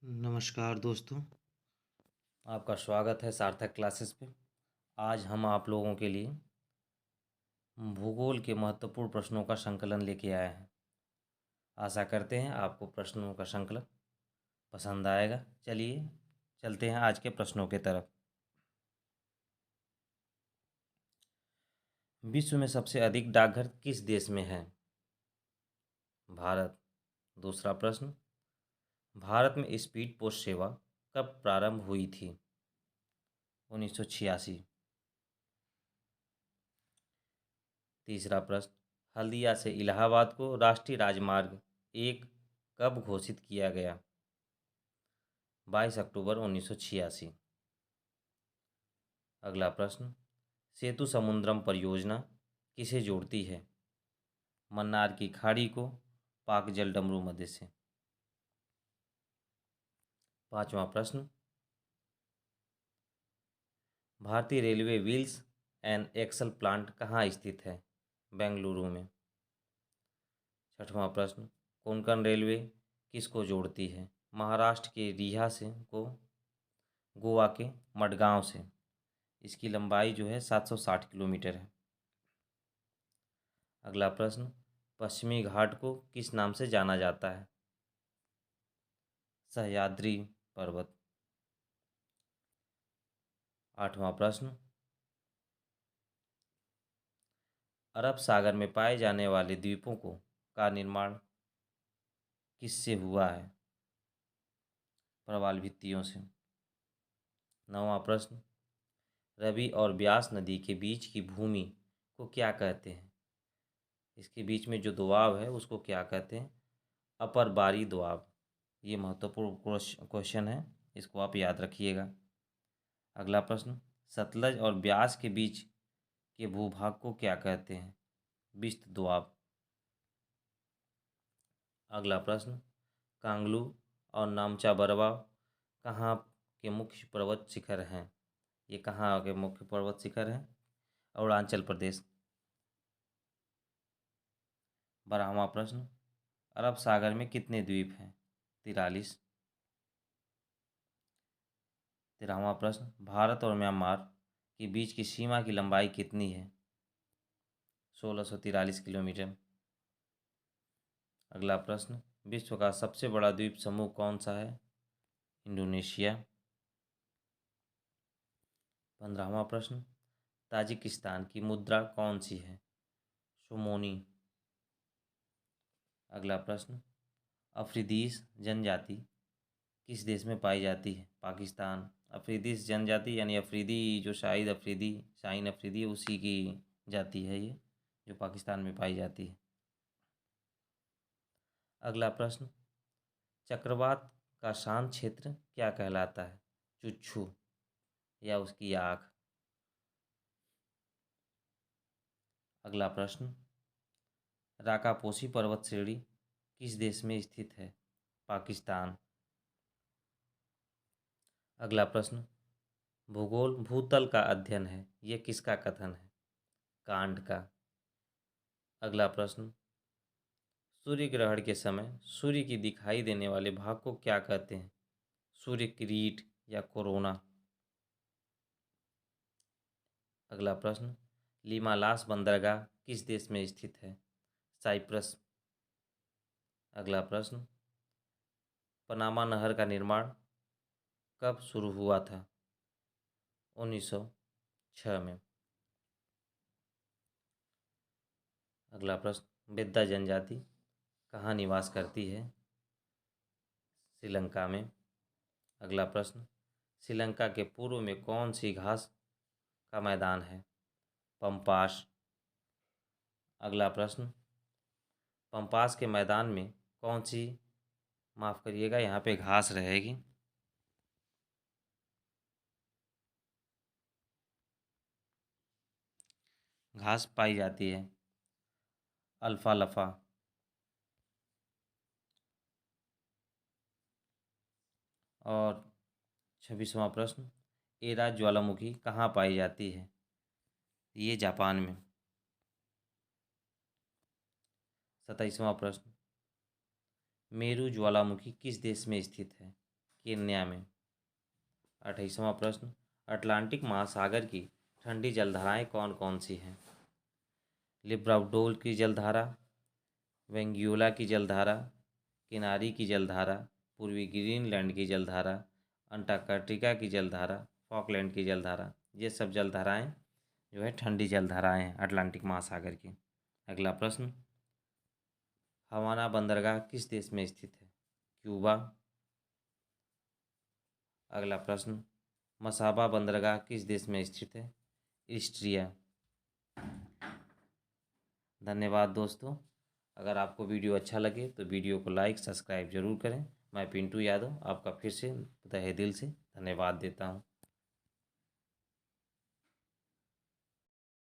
नमस्कार दोस्तों। आपका स्वागत है सार्थक क्लासेस पे। आज हम आप लोगों के लिए भूगोल के महत्वपूर्ण प्रश्नों का संकलन लेके आए हैं। आशा करते हैं आपको प्रश्नों का संकलन पसंद आएगा। चलिए चलते हैं आज के प्रश्नों के तरफ। विश्व में सबसे अधिक डाकघर किस देश में है? भारत। दूसरा प्रश्न, भारत में स्पीड पोस्ट सेवा कब प्रारंभ हुई थी? 1986। तीसरा प्रश्न, हल्दिया से इलाहाबाद को राष्ट्रीय राजमार्ग 1 कब घोषित किया गया? 22 अक्टूबर 1986। अगला प्रश्न, सेतु समुद्रम परियोजना किसे जोड़ती है? मन्नार की खाड़ी को पाक जलडमरू मध्य से। पांचवा प्रश्न, भारतीय railway wheels and axle plant कहाँ स्थित है? बेंगलुरु में। छठवां प्रश्न, कोंकण रेलवे किसको जोड़ती है? महाराष्ट्र के रीवा से को गोवा के मडगांव से। इसकी लंबाई जो है 760 किलोमीटर है। अगला प्रश्न, पश्चिमी घाट को किस नाम से जाना जाता है? सह्याद्री पर्वत। आठवां प्रश्न, अरब सागर में पाए जाने वाले द्वीपों को का निर्माण किससे हुआ है? प्रवाल भित्तियों से। नौवां प्रश्न, रवि और ब्यास नदी के बीच की भूमि को क्या कहते हैं? इसके बीच में जो दोआब है उसको क्या कहते हैं? अपर बारी दोआब। ये महत्वपूर्ण क्वेश्चन है, इसको आप याद रखिएगा। अगला प्रश्न, सतलज और ब्यास के बीच के भूभाग को क्या कहते हैं? बिस्त दोआब। अगला प्रश्न, कांगलू और नामचा बरवा कहाँ के मुख्य पर्वत शिखर हैं? ये कहाँ के मुख्य पर्वत शिखर हैं? अरुणाचल प्रदेश। 12वां प्रश्न, अरब सागर में कितने द्वीप हैं? 43। 13वां प्रश्न, भारत और म्यांमार के बीच की सीमा की लंबाई कितनी है? 1643 किलोमीटर। अगला प्रश्न, विश्व का सबसे बड़ा द्वीप समूह कौन सा है? इंडोनेशिया। 15वां प्रश्न, ताजिकिस्तान की मुद्रा कौन सी है? शोमोनी। अगला प्रश्न, अफ्रीदीस जनजाति किस देश में पाई जाती है? पाकिस्तान। अफ्रीदीस जनजाति यानी अफरीदी, जो शाहीन अफरीदी उसी की जाति है ये, जो पाकिस्तान में पाई जाती है। अगला प्रश्न, चक्रवात का शांत क्षेत्र क्या कहलाता है? चुच्छू या उसकी आँख। अगला प्रश्न, राकापोशी पर्वत श्रेणी किस देश में स्थित है? पाकिस्तान। अगला प्रश्न, भूगोल भूतल का अध्ययन है, ये किसका कथन है? कांट का। अगला प्रश्न, सूर्य ग्रहण के समय सूर्य की दिखाई देने वाले भाग को क्या कहते हैं? सूर्य किरीट या कोरोना। अगला प्रश्न, लिमालास बंदरगाह किस देश में स्थित है? साइप्रस। अगला प्रश्न, पनामा नहर का निर्माण कब शुरू हुआ था? 1906 में। अगला प्रश्न, बेद्दा जनजाति कहाँ निवास करती है? श्रीलंका में। अगला प्रश्न, श्रीलंका के पूर्व में कौन सी घास का मैदान है? पम्पास। अगला प्रश्न, पम्पास के मैदान में कौन सी, माफ़ करिएगा यहाँ पे घास रहेगी। घास पाई जाती है अल्फाल्फा। और 26वां प्रश्न, एरा ज्वालामुखी कहाँ पाई जाती है? ये जापान में। 27वां प्रश्न, मेरू ज्वालामुखी किस देश में स्थित है? केन्या में। 28वां प्रश्न, अटलांटिक महासागर की ठंडी जलधाराएं कौन कौन सी हैं? लिब्राडोर की जलधारा, वेंगुएला की जलधारा, किनारी की जलधारा, पूर्वी ग्रीनलैंड की जलधारा, अंटार्कटिका की जलधारा, फॉकलैंड की जलधारा। ये सब जलधाराएं जो है ठंडी जलधाराएं हैं अटलांटिक महासागर की। अगला प्रश्न, हवाना बंदरगाह किस देश में स्थित है? क्यूबा। अगला प्रश्न, मसाबा बंदरगाह किस देश में स्थित है? ऑस्ट्रिया। धन्यवाद दोस्तों। अगर आपको वीडियो अच्छा लगे तो वीडियो को लाइक सब्सक्राइब जरूर करें। मैं पिंटू यादव आपका फिर से तहे दिल से धन्यवाद देता हूँ।